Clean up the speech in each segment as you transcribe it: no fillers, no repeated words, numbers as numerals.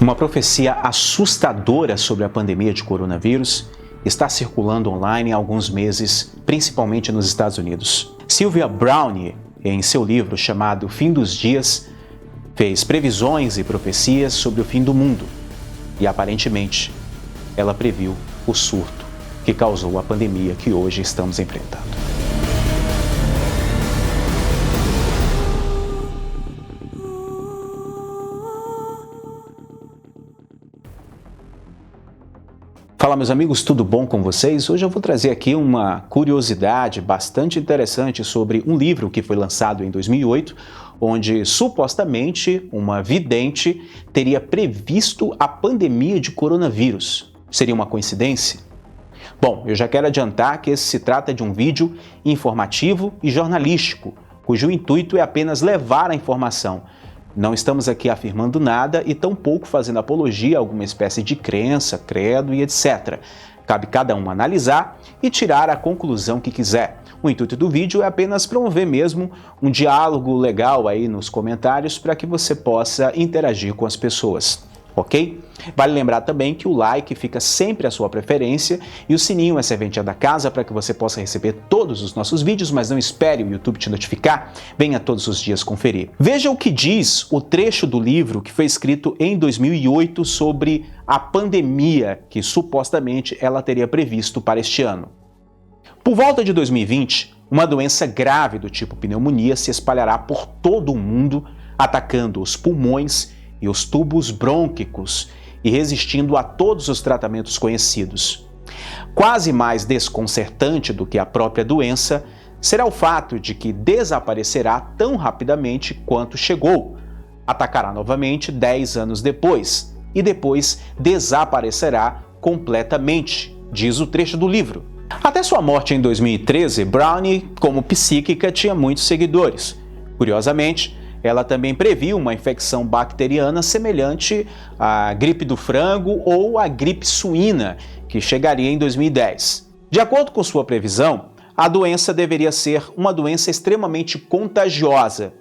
Uma profecia assustadora sobre a pandemia de coronavírus está circulando online há alguns meses, principalmente nos Estados Unidos. Sylvia Browne, em seu livro chamado Fim dos Dias, fez previsões e profecias sobre o fim do mundo e, aparentemente, ela previu o surto que causou a pandemia que hoje estamos enfrentando. Fala, meus amigos, tudo bom com vocês? Hoje eu vou trazer aqui uma curiosidade bastante interessante sobre um livro que foi lançado em 2008, onde supostamente uma vidente teria previsto a pandemia de coronavírus. Seria uma coincidência? Bom, eu já quero adiantar que esse se trata de um vídeo informativo e jornalístico, cujo intuito é apenas levar a informação. Não estamos aqui afirmando nada e tampouco fazendo apologia a alguma espécie de crença, credo e etc. Cabe cada um analisar e tirar a conclusão que quiser. O intuito do vídeo é apenas promover mesmo um diálogo legal aí nos comentários para que você possa interagir com as pessoas, ok? Vale lembrar também que o like fica sempre à sua preferência e o sininho é serventia da casa para que você possa receber todos os nossos vídeos, mas não espere o YouTube te notificar, venha todos os dias conferir. Veja o que diz o trecho do livro que foi escrito em 2008 sobre a pandemia que supostamente ela teria previsto para este ano. Por volta de 2020, uma doença grave do tipo pneumonia se espalhará por todo o mundo, atacando os pulmões e os tubos brônquicos e resistindo a todos os tratamentos conhecidos. Quase mais desconcertante do que a própria doença será o fato de que desaparecerá tão rapidamente quanto chegou, atacará novamente 10 anos depois e depois desaparecerá completamente, diz o trecho do livro. Até sua morte em 2013, Browne, como psíquica, tinha muitos seguidores. Curiosamente, ela também previu uma infecção bacteriana semelhante à gripe do frango ou à gripe suína, que chegaria em 2010. De acordo com sua previsão, a doença deveria ser uma doença extremamente contagiosa.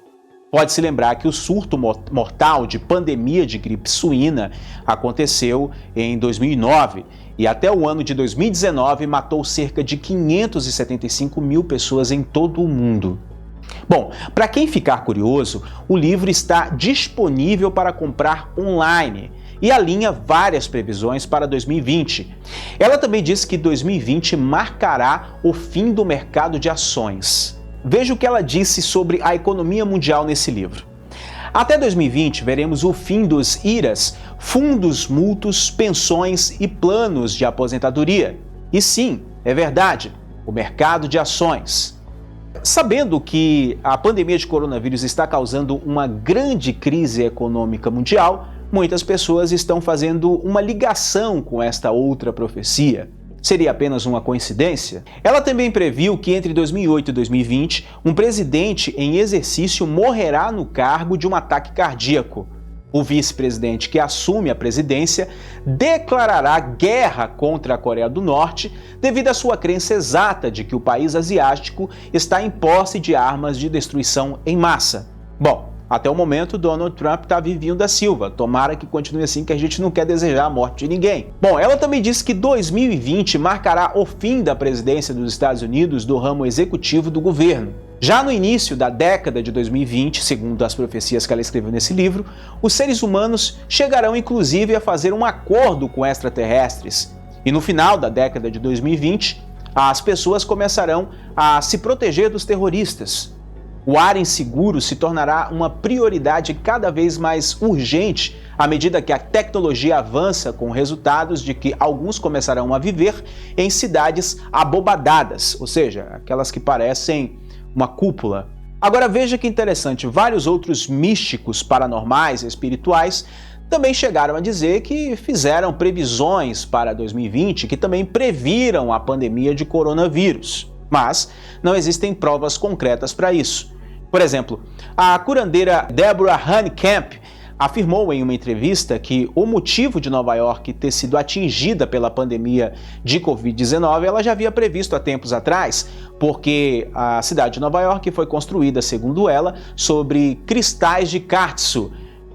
Pode-se lembrar que o surto mortal de pandemia de gripe suína aconteceu em 2009 e até o ano de 2019 matou cerca de 575 mil pessoas em todo o mundo. Bom, para quem ficar curioso, o livro está disponível para comprar online e alinha várias previsões para 2020. Ela também diz que 2020 marcará o fim do mercado de ações. Veja o que ela disse sobre a economia mundial nesse livro. Até 2020, veremos o fim dos IRAs, fundos mútuos, pensões e planos de aposentadoria. E sim, é verdade, o mercado de ações. Sabendo que a pandemia de coronavírus está causando uma grande crise econômica mundial, muitas pessoas estão fazendo uma ligação com esta outra profecia. Seria apenas uma coincidência? Ela também previu que entre 2008 e 2020, um presidente em exercício morrerá no cargo de um ataque cardíaco. O vice-presidente que assume a presidência declarará guerra contra a Coreia do Norte devido à sua crença exata de que o país asiático está em posse de armas de destruição em massa. Bom, até o momento Donald Trump está vivinho da Silva. Tomara que continue assim, que a gente não quer desejar a morte de ninguém. Bom, ela também disse que 2020 marcará o fim da presidência dos Estados Unidos do ramo executivo do governo. Já no início da década de 2020, segundo as profecias que ela escreveu nesse livro, os seres humanos chegarão inclusive a fazer um acordo com extraterrestres. E no final da década de 2020, as pessoas começarão a se proteger dos terroristas. O ar inseguro se tornará uma prioridade cada vez mais urgente à medida que a tecnologia avança, com resultados de que alguns começarão a viver em cidades abobadadas, ou seja, aquelas que parecem uma cúpula. Agora veja que interessante, vários outros místicos paranormais e espirituais também chegaram a dizer que fizeram previsões para 2020, que também previram a pandemia de coronavírus. Mas não existem provas concretas para isso. Por exemplo, a curandeira Deborah Honeycamp afirmou em uma entrevista que o motivo de Nova York ter sido atingida pela pandemia de Covid-19 ela já havia previsto há tempos atrás, porque a cidade de Nova York foi construída, segundo ela, sobre cristais de quartzo,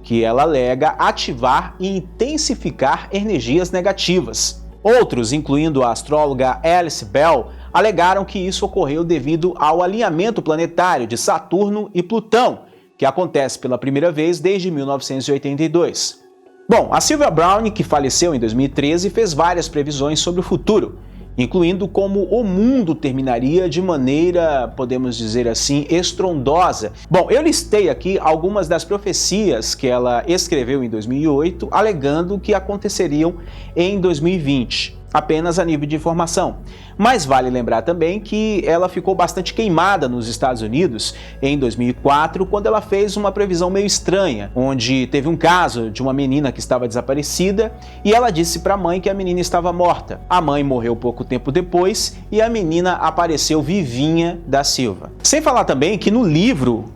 que ela alega ativar e intensificar energias negativas. Outros, incluindo a astróloga Alice Bell, alegaram que isso ocorreu devido ao alinhamento planetário de Saturno e Plutão, que acontece pela primeira vez desde 1982. Bom, a Sylvia Browne, que faleceu em 2013, fez várias previsões sobre o futuro, incluindo como o mundo terminaria de maneira, podemos dizer assim, estrondosa. Bom, eu listei aqui algumas das profecias que ela escreveu em 2008, alegando que aconteceriam em 2020. Apenas a nível de informação. Mas vale lembrar também que ela ficou bastante queimada nos Estados Unidos em 2004, quando ela fez uma previsão meio estranha, onde teve um caso de uma menina que estava desaparecida e ela disse para a mãe que a menina estava morta. A mãe morreu pouco tempo depois e a menina apareceu vivinha da Silva. Sem falar também que no livro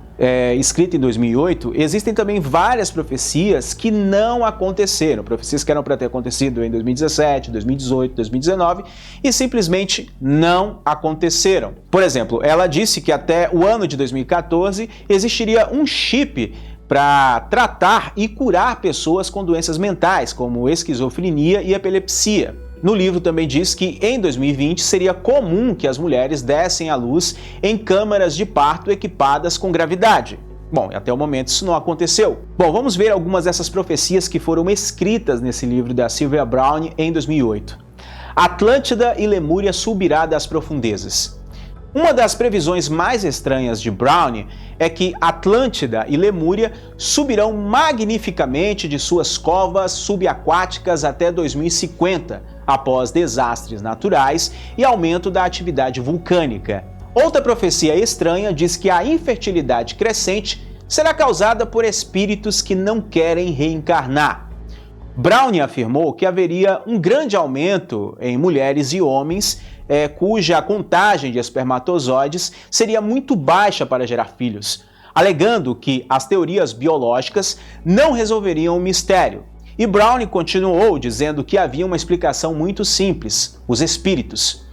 escrito em 2008, existem também várias profecias que não aconteceram, profecias que eram para ter acontecido em 2017, 2018, 2019 e simplesmente não aconteceram. Por exemplo, ela disse que até o ano de 2014 existiria um chip para tratar e curar pessoas com doenças mentais, como esquizofrenia e epilepsia. No livro também diz que em 2020 seria comum que as mulheres dessem à luz em câmaras de parto equipadas com gravidade. Bom, até o momento isso não aconteceu. Bom, vamos ver algumas dessas profecias que foram escritas nesse livro da Sylvia Browne em 2008. Atlântida e Lemúria subirá das profundezas. Uma das previsões mais estranhas de Browne é que Atlântida e Lemúria subirão magnificamente de suas covas subaquáticas até 2050, após desastres naturais e aumento da atividade vulcânica. Outra profecia estranha diz que a infertilidade crescente será causada por espíritos que não querem reencarnar. Browne afirmou que haveria um grande aumento em mulheres e homens cuja contagem de espermatozoides seria muito baixa para gerar filhos, alegando que as teorias biológicas não resolveriam o mistério. E Browne continuou dizendo que havia uma explicação muito simples: os espíritos.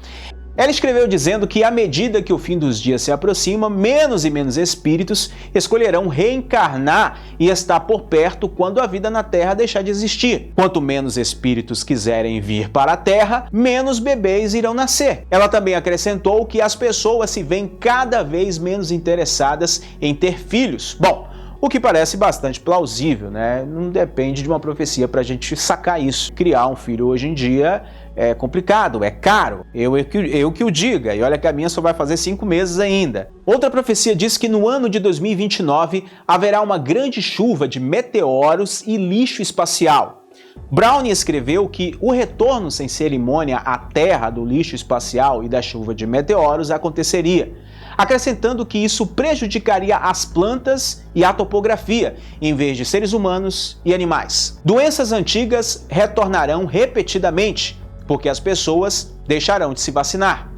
Ela escreveu dizendo que à medida que o fim dos dias se aproxima, menos e menos espíritos escolherão reencarnar e estar por perto quando a vida na Terra deixar de existir. Quanto menos espíritos quiserem vir para a Terra, menos bebês irão nascer. Ela também acrescentou que as pessoas se veem cada vez menos interessadas em ter filhos. Bom, o que parece bastante plausível, né? Não depende de uma profecia para a gente sacar isso. Criar um filho hoje em dia é complicado, é caro. Eu que o diga, e olha que a minha só vai fazer 5 meses ainda. Outra profecia diz que no ano de 2029 haverá uma grande chuva de meteoros e lixo espacial. Browne escreveu que o retorno sem cerimônia à Terra do lixo espacial e da chuva de meteoros aconteceria, acrescentando que isso prejudicaria as plantas e a topografia, em vez de seres humanos e animais. Doenças antigas retornarão repetidamente, porque as pessoas deixarão de se vacinar.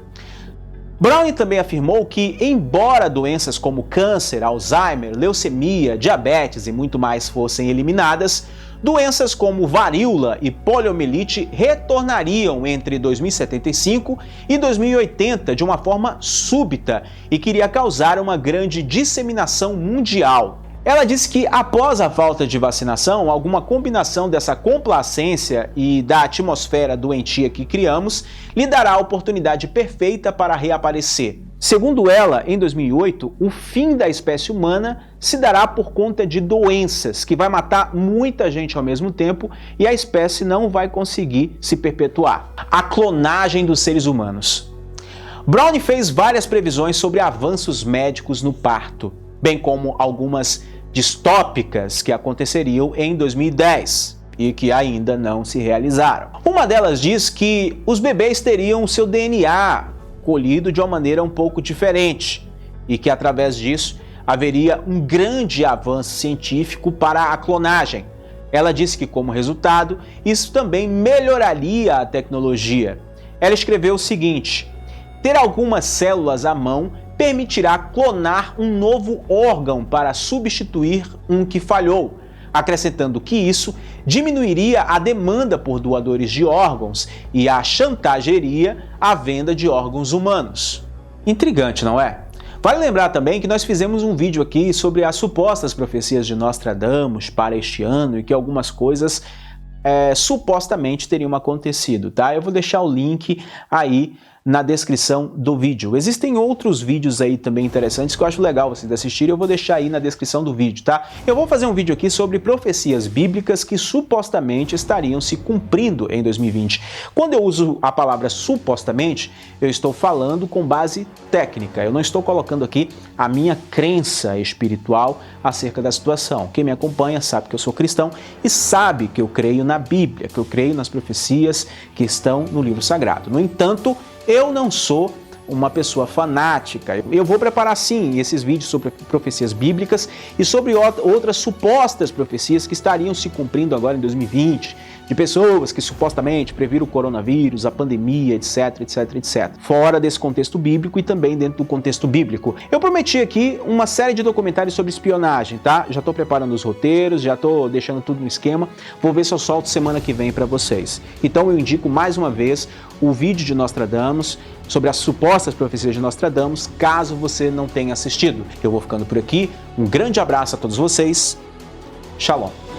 Browne também afirmou que, embora doenças como câncer, Alzheimer, leucemia, diabetes e muito mais fossem eliminadas, doenças como varíola e poliomielite retornariam entre 2075 e 2080 de uma forma súbita e que iria causar uma grande disseminação mundial. Ela disse que após a falta de vacinação, alguma combinação dessa complacência e da atmosfera doentia que criamos lhe dará a oportunidade perfeita para reaparecer. Segundo ela, em 2008, o fim da espécie humana se dará por conta de doenças, que vai matar muita gente ao mesmo tempo e a espécie não vai conseguir se perpetuar. A clonagem dos seres humanos. Browne fez várias previsões sobre avanços médicos no parto, bem como algumas distópicas que aconteceriam em 2010 e que ainda não se realizaram. Uma delas diz que os bebês teriam o seu DNA colhido de uma maneira um pouco diferente e que através disso haveria um grande avanço científico para a clonagem. Ela disse que como resultado isso também melhoraria a tecnologia. Ela escreveu o seguinte: ter algumas células à mão permitirá clonar um novo órgão para substituir um que falhou, acrescentando que isso diminuiria a demanda por doadores de órgãos e a chantageria à venda de órgãos humanos. Intrigante, não é? Vale lembrar também que nós fizemos um vídeo aqui sobre as supostas profecias de Nostradamus para este ano e que algumas coisas supostamente teriam acontecido, tá? Eu vou deixar o link aí na descrição do vídeo. Existem outros vídeos aí também interessantes que eu acho legal vocês assistirem, eu vou deixar aí na descrição do vídeo, tá? Eu vou fazer um vídeo aqui sobre profecias bíblicas que supostamente estariam se cumprindo em 2020. Quando eu uso a palavra supostamente, eu estou falando com base técnica, eu não estou colocando aqui a minha crença espiritual acerca da situação. Quem me acompanha sabe que eu sou cristão e sabe que eu creio na Bíblia, que eu creio nas profecias que estão no livro sagrado. No entanto, eu não sou uma pessoa fanática. Eu vou preparar sim esses vídeos sobre profecias bíblicas e sobre outras supostas profecias que estariam se cumprindo agora em 2020, de pessoas que supostamente previram o coronavírus, a pandemia, etc, etc, etc. Fora desse contexto bíblico e também dentro do contexto bíblico. Eu prometi aqui uma série de documentários sobre espionagem, tá? Já estou preparando os roteiros, já estou deixando tudo no esquema. Vou ver se eu solto semana que vem para vocês. Então eu indico mais uma vez o vídeo de Nostradamus, sobre as supostas profecias de Nostradamus, caso você não tenha assistido. Eu vou ficando por aqui. Um grande abraço a todos vocês. Shalom.